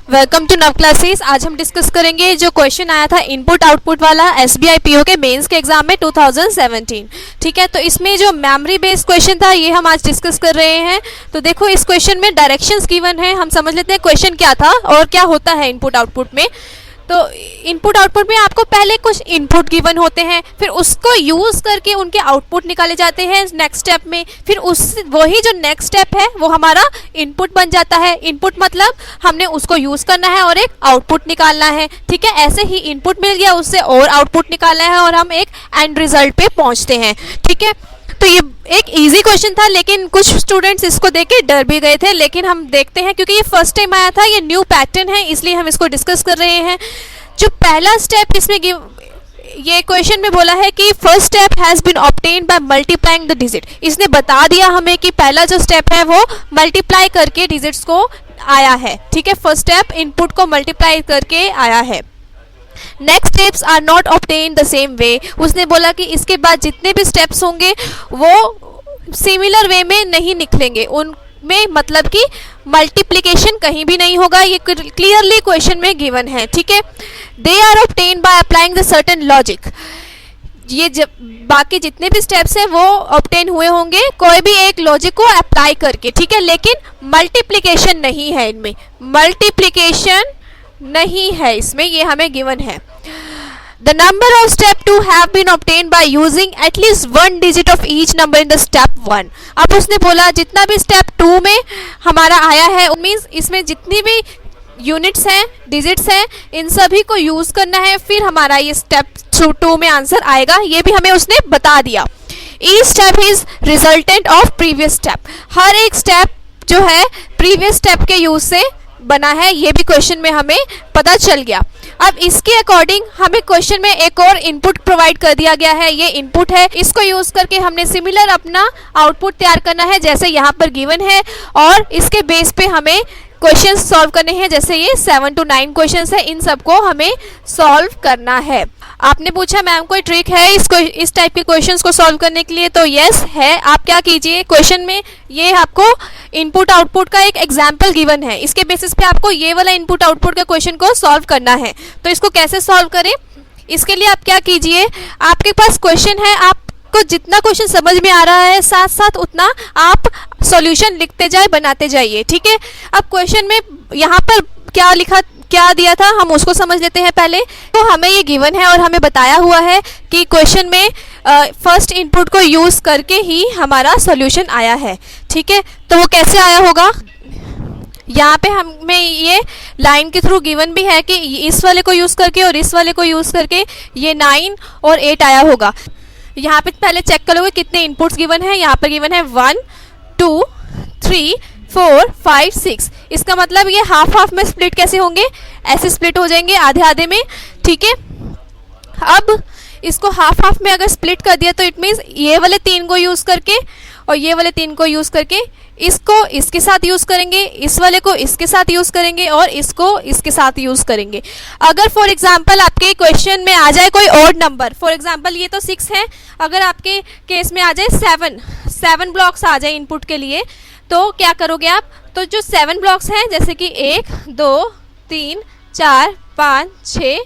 Welcome to नव classes. आज हम डिस्कस करेंगे जो क्वेश्चन आया था इनपुट आउटपुट वाला एसबीआई पीओ के मेंस के एग्जाम में 2017। ठीक है, तो इसमें जो मेमोरी बेस्ड क्वेश्चन था ये हम आज डिस्कस कर रहे हैं। तो देखो इस क्वेश्चन में डायरेक्शंस गिवन है, हम समझ लेते हैं क्वेश्चन क्या था और क्या होता है इनपुट आउटपुट में। तो इनपुट आउटपुट में आपको पहले कुछ इनपुट गिवन होते हैं, फिर उसको यूज़ करके उनके आउटपुट निकाले जाते हैं नेक्स्ट स्टेप में। फिर उस वही जो नेक्स्ट स्टेप है वो हमारा इनपुट बन जाता है। इनपुट मतलब हमने उसको यूज़ करना है और एक आउटपुट निकालना है। ठीक है, ऐसे ही इनपुट मिल गया, उससे और आउटपुट निकालना है और हम एक एंड रिजल्ट पे पहुंचते हैं। ठीक है, तो ये एक इजी क्वेश्चन था, लेकिन कुछ स्टूडेंट्स इसको देख के डर भी गए थे। लेकिन हम देखते हैं, क्योंकि ये फर्स्ट टाइम आया था, ये न्यू पैटर्न है, इसलिए हम इसको डिस्कस कर रहे हैं। जो पहला स्टेप इसमें ये क्वेश्चन में बोला है कि first step has been obtained by multiplying the digit. इसने बता दिया हमें कि पहला जो स्टेप है वो मल्टीप्लाई करके डिजिट्स को आया है। ठीक है, फर्स्ट स्टेप इनपुट को मल्टीप्लाई करके आया है। Next steps are not obtain the same way. उसने बोला कि इसके बाद जितने भी स्टेप्स होंगे वो सिमिलर वे में नहीं निकलेंगे, उनमें मतलब कि मल्टीप्लिकेशन कहीं भी नहीं होगा। ये क्लियरली क्वेश्चन में गिवन है। ठीक है, they are obtain by applying the certain logic. ये जब बाकी जितने भी स्टेप्स हैं वो ऑब्टेन हुए होंगे कोई भी एक लॉजिक को अप्लाई करके। ठीक है, लेकिन मल्टीप्लिकेशन नहीं है, इनमें मल्टीप्लिकेशन नहीं है इसमें, ये हमें गिवन है। The number of step 2 have been obtained by using at least one digit of each number in the step 1। अब उसने बोला जितना भी step 2 में हमारा आया है, मीन्स इसमें जितनी भी यूनिट्स हैं, डिजिट्स हैं, इन सभी को यूज़ करना है, फिर हमारा ये स्टेप 2 में आंसर आएगा। ये भी हमें उसने बता दिया। Each step is resultant of previous step। हर एक स्टेप जो है प्रीवियस स्टेप के यूज से बना है, ये भी क्वेश्चन में हमें पता चल गया। अब इसके अकॉर्डिंग हमें क्वेश्चन में एक और इनपुट प्रोवाइड कर दिया गया है। ये इनपुट है, इसको यूज करके हमने सिमिलर अपना आउटपुट तैयार करना है जैसे यहाँ पर गिवन है, और इसके बेस पे हमें क्वेश्चंस सॉल्व करने हैं। जैसे ये 7 to 9 क्वेश्चंस है, इन सबको हमें सॉल्व करना है। आपने पूछा मैम कोई ट्रिक है इस टाइप के क्वेश्चंस को सॉल्व करने के लिए, तो यस है। आप क्या कीजिए, क्वेश्चन में ये आपको इनपुट आउटपुट का एक एग्जाम्पल गिवन है, इसके बेसिस पे आपको ये वाला इनपुट आउटपुट का क्वेश्चन को सॉल्व करना है। तो इसको कैसे सॉल्व करें, इसके लिए आप क्या कीजिए, आपके पास क्वेश्चन है, आपको जितना क्वेश्चन समझ में आ रहा है साथ साथ उतना आप सॉल्यूशन लिखते जाए, बनाते जाइए। ठीक है, अब क्वेश्चन में यहाँ पर क्या दिया था हम उसको समझ लेते हैं पहले। तो हमें ये गिवन है और हमें बताया हुआ है कि क्वेश्चन में फर्स्ट इनपुट को यूज़ करके ही हमारा सॉल्यूशन आया है। ठीक है, तो वो कैसे आया होगा, यहाँ पे हमें ये लाइन के थ्रू गिवन भी है कि इस वाले को यूज़ करके और इस वाले को यूज़ करके ये 9 और 8 आया होगा। यहाँ पे पहले चेक करोगे कितने इनपुट्स गिवन है। यहाँ पर गिवन है 1 2 3 4 5 6। इसका मतलब ये हाफ हाफ में स्प्लिट कैसे होंगे, ऐसे स्प्लिट हो जाएंगे आधे आधे में। ठीक है, अब इसको हाफ हाफ में अगर स्प्लिट कर दिया तो इट मीन्स ये वाले 3 को यूज़ करके और ये वाले 3 को यूज़ करके इसको इसके साथ यूज़ करेंगे, इस वाले को इसके साथ यूज़ करेंगे और इसको इसके साथ यूज़ करेंगे। अगर फॉर एग्जांपल आपके क्वेश्चन में आ जाए कोई ऑड नंबर, फॉर एग्जांपल ये तो 6 है, अगर आपके केस में आ जाए 7 ब्लॉक्स आ जाए इनपुट के लिए, तो क्या करोगे आप, तो जो 7 ब्लॉक्स हैं जैसे कि 1 2 3 4 5 6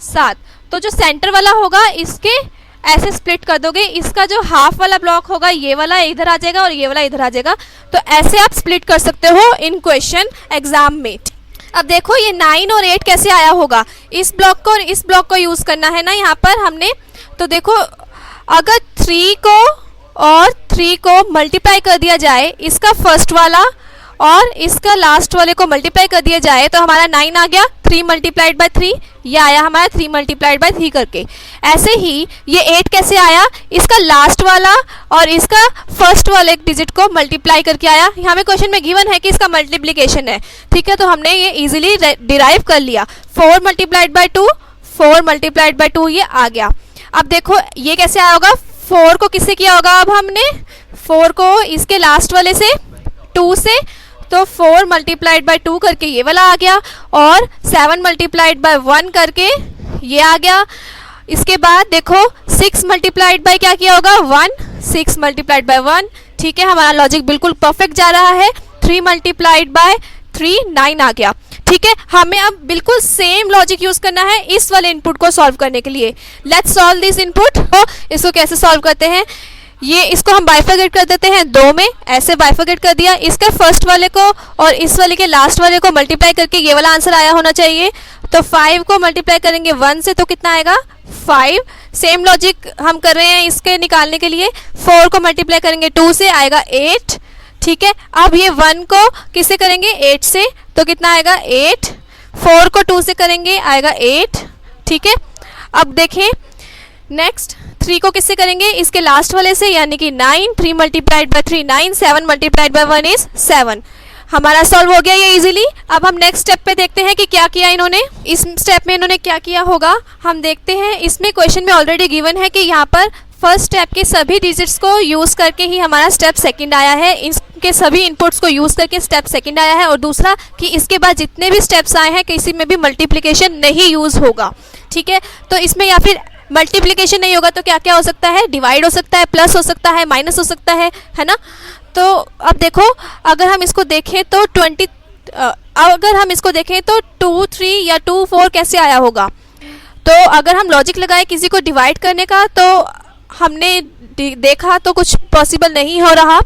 7, तो जो सेंटर वाला होगा इसके ऐसे स्प्लिट कर दोगे। इसका जो हाफ वाला ब्लॉक होगा ये वाला इधर आ जाएगा और ये वाला इधर आ जाएगा। तो ऐसे आप स्प्लिट कर सकते हो इन क्वेश्चन एग्जाम में। अब देखो ये 9 और 8 कैसे आया होगा, इस ब्लॉक को और इस ब्लॉक को यूज़ करना है ना यहाँ पर हमने। तो देखो अगर 3 को और 3 को मल्टीप्लाई कर दिया जाए, इसका फर्स्ट वाला और इसका लास्ट वाले को मल्टीप्लाई कर दिया जाए तो हमारा 9 आ गया। 3 मल्टीप्लाइड बाय 3 ये आया हमारा 3 मल्टीप्लाइड बाय 3 करके। ऐसे ही ये 8 कैसे आया, इसका लास्ट वाला और इसका फर्स्ट वाले डिजिट को मल्टीप्लाई करके आया। यहाँ में क्वेश्चन में गिवन है कि इसका मल्टीप्लिकेशन है। ठीक है, तो हमने ये इजीली डिराइव कर लिया। 4 मल्टीप्लाइड बाय 2 4 मल्टीप्लाइड बाय 2 ये आ गया। अब देखो ये कैसे आया होगा, 4 को किससे किया होगा, अब हमने 4 को इसके लास्ट वाले से 2 से, तो 4 मल्टीप्लाइड बाय 2 करके ये वाला आ गया और 7 मल्टीप्लाइड बाय 1 करके ये आ गया। इसके बाद देखो 6 मल्टीप्लाइड बाय क्या किया होगा 1, 6 मल्टीप्लाइड बाय 1। ठीक है, हमारा लॉजिक बिल्कुल परफेक्ट जा रहा है। 3 मल्टीप्लाइड बाय 3 9 आ गया। ठीक है, हमें अब बिल्कुल सेम लॉजिक यूज करना है इस वाले इनपुट को सॉल्व करने के लिए। Let's solve this input. तो इसको कैसे सॉल्व करते हैं, ये इसको हम बाइफरकेट कर देते हैं दो में, ऐसे बाइफरकेट कर दिया। इसका फर्स्ट वाले को और इस वाले के लास्ट वाले को मल्टीप्लाई करके ये वाला आंसर आया होना चाहिए। तो 5 को मल्टीप्लाई करेंगे 1 से तो कितना आएगा 5। सेम लॉजिक हम कर रहे हैं इसके निकालने के लिए। 4 को मल्टीप्लाई करेंगे 2 से आएगा 8। ठीक है, अब ये 1 को किससे करेंगे 8 से, तो कितना आएगा 8। 4 को 2 से करेंगे आएगा 8। ठीक है, अब देखें नेक्स्ट 3 को किससे करेंगे, इसके लास्ट वाले से, यानी कि 9। 3 multiplied by 3 9, 7 multiplied by 1 is 7। हमारा सॉल्व हो गया ये इजीली। अब हम नेक्स्ट स्टेप पे देखते हैं कि क्या किया इन्होंने। इस स्टेप में इन्होंने क्या किया होगा हम देखते हैं। इसमें क्वेश्चन में ऑलरेडी गिवन है कि यहाँ पर फर्स्ट स्टेप के सभी डिजिट्स को यूज़ करके ही हमारा स्टेप सेकंड आया है, इसके सभी इनपुट्स को यूज़ करके स्टेप सेकंड आया है। और दूसरा कि इसके बाद जितने भी स्टेप्स आए हैं किसी में भी मल्टीप्लिकेशन नहीं यूज़ होगा। ठीक है, तो इसमें या फिर मल्टीप्लिकेशन नहीं होगा तो क्या क्या हो सकता है, डिवाइड हो सकता है, प्लस हो सकता है, माइनस हो सकता है ना। तो अब देखो अगर हम इसको देखें तो 2 3 या 2 4 कैसे आया होगा। तो अगर हम लॉजिक लगाए किसी को डिवाइड करने का तो हमने देखा तो कुछ पॉसिबल नहीं हो रहा।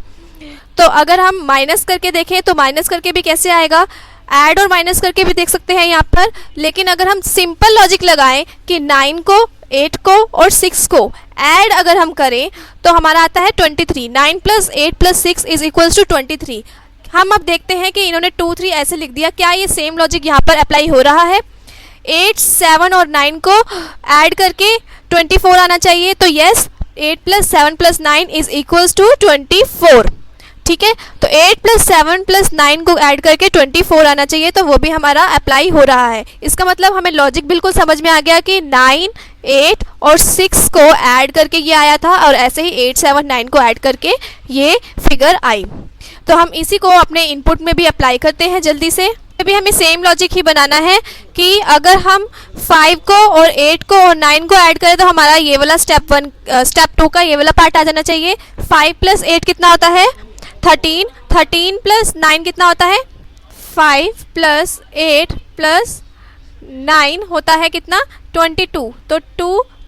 तो अगर हम माइनस करके देखें तो माइनस करके भी कैसे आएगा, ऐड और माइनस करके भी देख सकते हैं यहाँ पर। लेकिन अगर हम सिंपल लॉजिक लगाएं कि 9 को 8 को और 6 को ऐड अगर हम करें तो हमारा आता है 23। 9 + 8 + 6 इज इक्वल्स टू 23। हम अब देखते हैं कि इन्होंने 2 3 ऐसे लिख दिया, क्या ये सेम लॉजिक यहाँ पर अप्लाई हो रहा है। 8 7 और 9 को ऐड करके 24 आना चाहिए। तो यस, 8 + 7 + 9 इज इक्वल्स टू 24। ठीक है, तो 8 + 7 + 9 को ऐड करके 24 आना चाहिए, तो वो भी हमारा अप्लाई हो रहा है। इसका मतलब हमें लॉजिक बिल्कुल समझ में आ गया कि 9 8 और 6 को ऐड करके ये आया था और ऐसे ही 8 7 9 को ऐड करके ये फिगर आई। तो हम इसी को अपने इनपुट में भी अप्लाई करते हैं जल्दी से। भी हमें सेम लॉजिक ही बनाना है कि अगर हम 5 को और 8 को और 9 को ऐड करें तो हमारा ये वाला स्टेप 2 का ये वाला पार्ट आ जाना चाहिए। 5 + 8 कितना होता है 13। 13 + 9 कितना होता है 5 + 8 + 9 होता है कितना 22। तो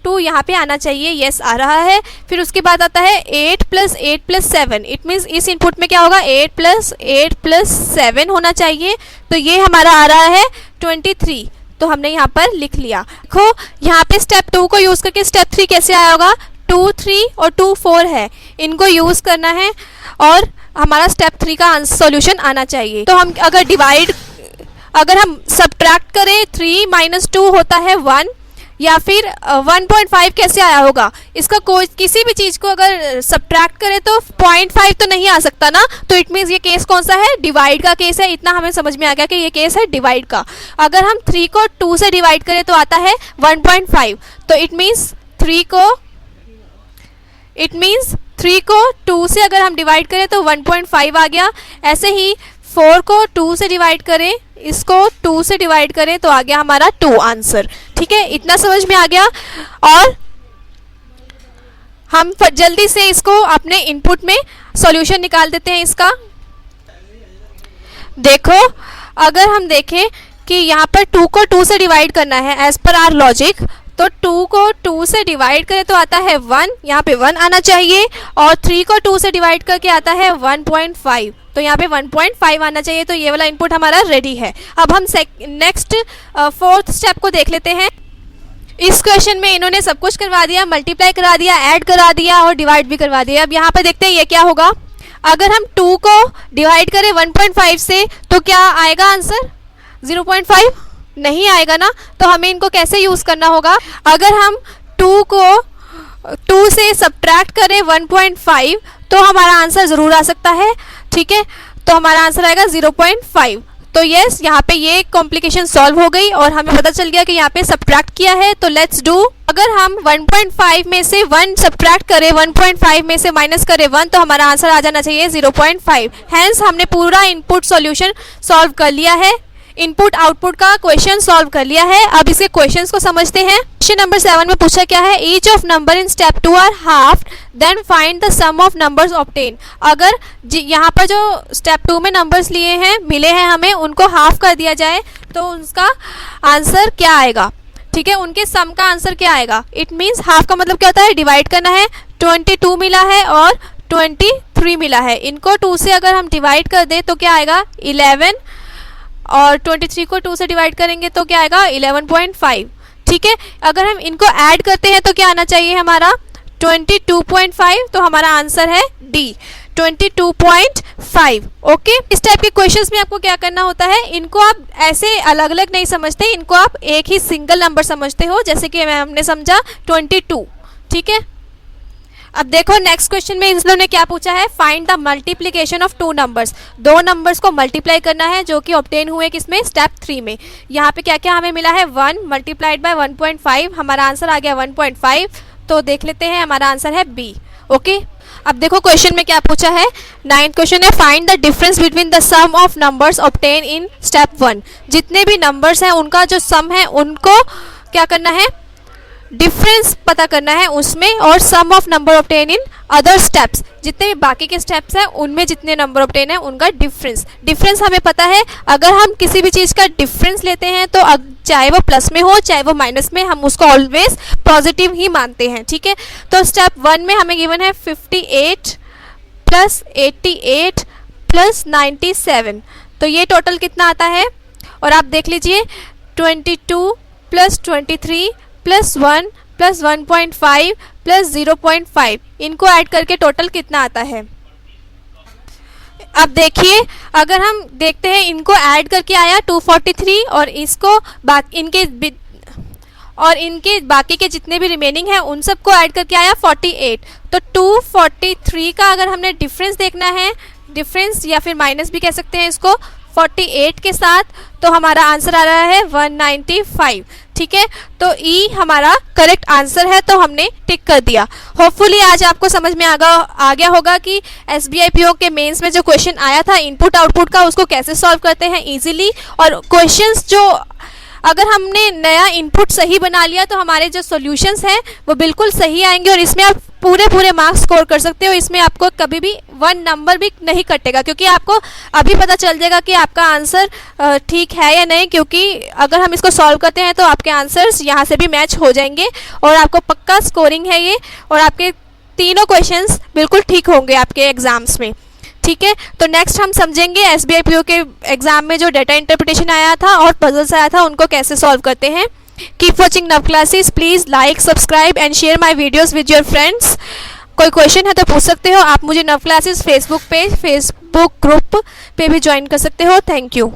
2 यहाँ पे आना चाहिए, यस आ रहा है। फिर उसके बाद आता है 8 + 8 + 7। इट मीन्स इस इनपुट में क्या होगा 8 + 8 + 7 होना चाहिए। तो ये हमारा आ रहा है 23। तो हमने यहाँ पर लिख लिया। देखो यहाँ पे स्टेप 2 को यूज़ करके स्टेप 3 कैसे आया होगा। 2 3 और 2 4 है, इनको यूज़ करना है और हमारा स्टेप 3 का सॉल्यूशन आना चाहिए। तो हम अगर हम सब्ट्रैक्ट करें 3 - 2 होता है 1, या फिर 1.5 कैसे आया होगा। इसका कोई किसी भी चीज़ को अगर सब्ट्रैक्ट करें तो 0.5 तो नहीं आ सकता ना। तो इट मीन्स ये केस कौन सा है, डिवाइड का केस है। इतना हमें समझ में आ गया कि ये केस है डिवाइड का। अगर हम 3 को 2 से डिवाइड करें तो आता है 1.5। तो इट मीन्स 3 को 2 से अगर हम डिवाइड करें तो 1.5 आ गया। ऐसे ही 4 को 2 से डिवाइड करें, इसको 2 से डिवाइड करें तो आ गया हमारा 2 आंसर। ठीक है, इतना समझ में आ गया। और हम जल्दी से इसको अपने इनपुट में सॉल्यूशन निकाल देते हैं इसका। देखो अगर हम देखें कि यहाँ पर 2 को 2 से डिवाइड करना है एज पर आर लॉजिक, तो 2 को 2 से डिवाइड करें तो आता है 1, यहाँ पे 1 आना चाहिए। और 3 को 2 से डिवाइड करके आता है 1.5, तो यहाँ पे 1.5 आना चाहिए। तो ये वाला इनपुट हमारा रेडी है। अब हम नेक्स्ट 4th स्टेप को देख लेते हैं। इस क्वेश्चन में इन्होंने सब कुछ करवा दिया, मल्टीप्लाई करा दिया, ऐड करा दिया और डिवाइड भी करवा दिया। अब यहाँ पे देखते हैं ये क्या होगा। अगर हम 2 को डिवाइड करें 1.5 से तो क्या आएगा आंसर 0.5 नहीं आएगा ना। तो हमें इनको कैसे यूज़ करना होगा। अगर हम 2 को 2 से सब्ट्रैक्ट करें 1.5 तो हमारा आंसर ज़रूर आ सकता है। ठीक है, तो हमारा आंसर आएगा 0.5। तो यस, यहाँ पे ये कॉम्प्लिकेशन सॉल्व हो गई और हमें पता चल गया कि यहाँ पे सब्ट्रैक्ट किया है। तो लेट्स डू। अगर हम 1.5 में से 1 सब्ट्रैक्ट करें, 1.5 में से माइनस करें 1, तो हमारा आंसर आ जाना चाहिए 0.5। हैंस हमने पूरा इनपुट सॉल्यूशन सॉल्व कर लिया है। इनपुट आउटपुट का क्वेश्चन सॉल्व कर लिया है। अब इसके क्वेश्चंस को समझते हैं। क्वेश्चन नंबर 7 में पूछा क्या है, each of number in step 2 are half, then find the sum of numbers obtain. अगर यहाँ पर जो स्टेप 2 में नंबर्स लिए हैं, मिले हैं हमें, उनको हाफ कर दिया जाए तो उसका आंसर क्या आएगा। ठीक है, उनके सम का आंसर क्या आएगा। इट मीन्स हाफ का मतलब क्या होता है, डिवाइड करना है। 22 मिला है और 23 मिला है, इनको 2 से अगर हम डिवाइड कर दें तो क्या आएगा 11, और 23 को 2 से डिवाइड करेंगे तो क्या आएगा 11.5। ठीक है, अगर हम इनको ऐड करते हैं तो क्या आना चाहिए हमारा 22.5, तो हमारा आंसर है डी 22.5। ओके, इस टाइप के क्वेश्चंस में आपको क्या करना होता है, इनको आप ऐसे अलग अलग नहीं समझते, इनको आप एक ही सिंगल नंबर समझते हो, जैसे कि हमने समझा 22। ठीक है, अब देखो नेक्स्ट क्वेश्चन में इन लोगों ने क्या पूछा है, find the multiplication of 2 numbers. 2 numbers को मल्टीप्लाई करना है जो कि ऑब्टेन हुए किसमें, स्टेप 3 में। यहाँ पे क्या क्या हमें मिला है, 1 मल्टीप्लाइड बाय 1.5, हमारा आंसर आ गया 1.5। तो देख लेते हैं, हमारा आंसर है बी। ओके, अब देखो क्वेश्चन में क्या पूछा है, 9th क्वेश्चन है, find the difference between the sum of numbers obtain in step 1। जितने भी नंबर्स हैं उनका जो सम है उनको क्या करना है, डिफरेंस पता करना है उसमें, और sum of number obtain in other steps, जितने भी बाकी के स्टेप्स हैं उनमें जितने नंबर ऑब्टेन है उनका डिफरेंस हमें पता है। अगर हम किसी भी चीज़ का डिफरेंस लेते हैं तो चाहे वो प्लस में हो चाहे वो माइनस में, हम उसको ऑलवेज पॉजिटिव ही मानते हैं। ठीक है, तो स्टेप 1 में हमें गिवन है 58 प्लस 88 प्लस 97, तो ये टोटल कितना आता है। और आप देख लीजिए 22 प्लस 23 प्लस 1 प्लस 1.5 प्लस 0.5, इनको ऐड करके टोटल कितना आता है। अब देखिए, अगर हम देखते हैं इनको ऐड करके आया 243, और इसको इनके बाकी के जितने भी रिमेनिंग हैं उन सबको ऐड करके आया 48। तो 243 का अगर हमने डिफरेंस देखना है, डिफरेंस या फिर माइनस भी कह सकते हैं इसको, 48 के साथ, तो हमारा आंसर आ रहा है 195। ठीक है, तो ई हमारा करेक्ट आंसर है, तो हमने टिक कर दिया। होपफुली आज आपको समझ में आ गया होगा कि SBI PO के मेंस में जो क्वेश्चन आया था इनपुट आउटपुट का, उसको कैसे सॉल्व करते हैं इजीली। और क्वेश्चंस जो अगर हमने नया इनपुट सही बना लिया तो हमारे जो सॉल्यूशंस हैं वो बिल्कुल सही आएंगे, और इसमें आप पूरे मार्क्स स्कोर कर सकते हो। इसमें आपको कभी भी 1 नंबर भी नहीं कटेगा, क्योंकि आपको अभी पता चल जाएगा कि आपका आंसर ठीक है या नहीं, क्योंकि अगर हम इसको सॉल्व करते हैं तो आपके आंसर्स यहाँ से भी मैच हो जाएंगे और आपको पक्का स्कोरिंग है ये, और आपके तीनों क्वेश्चंस बिल्कुल ठीक होंगे आपके एग्जाम्स में। ठीक है, तो नेक्स्ट हम समझेंगे SBI PO के एग्जाम में जो डेटा इंटरप्रिटेशन आया था और पजल्स आया था उनको कैसे सॉल्व करते हैं। कीप वॉचिंग नव classes, please like, subscribe and share my videos with your friends. कोई क्वेश्चन है तो पूछ सकते हो आप मुझे। नव क्लासेस फेसबुक ग्रुप पे भी ज्वाइन कर सकते हो। Thank you.